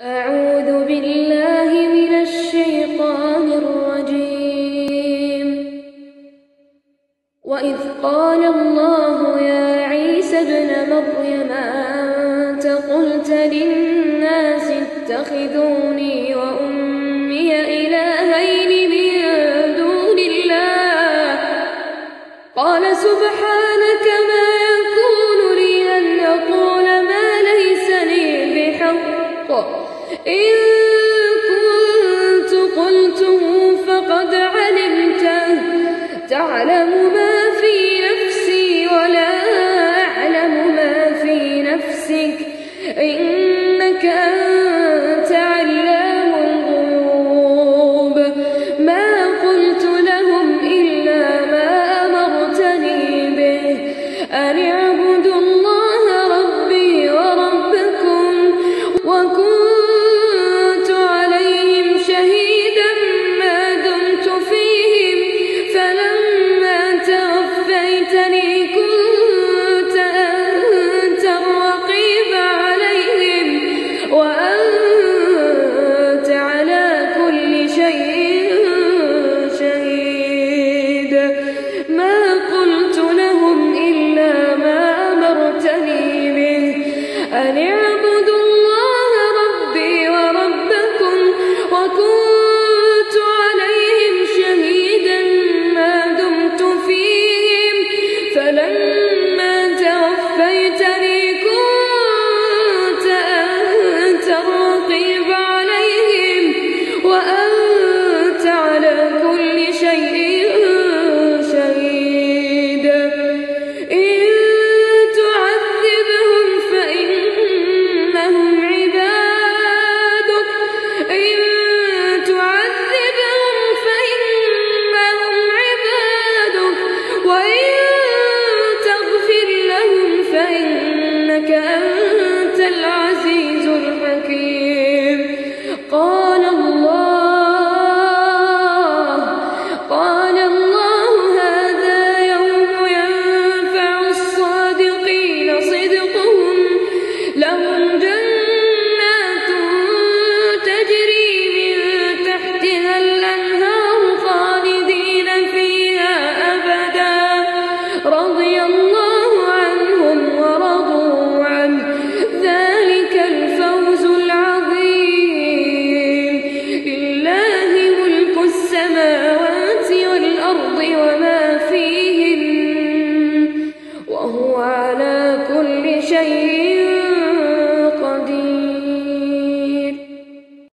أعوذ بالله من الشيطان الرجيم. وإذ قال الله يا عيسى ابن مريم أنت قلت للناس اتخذوني وأمي إلهين من دون الله قال سبحانك ما يكون لي أن أقول ما ليس لي بحق إن كنت قلته فقد علمته تعلم ما في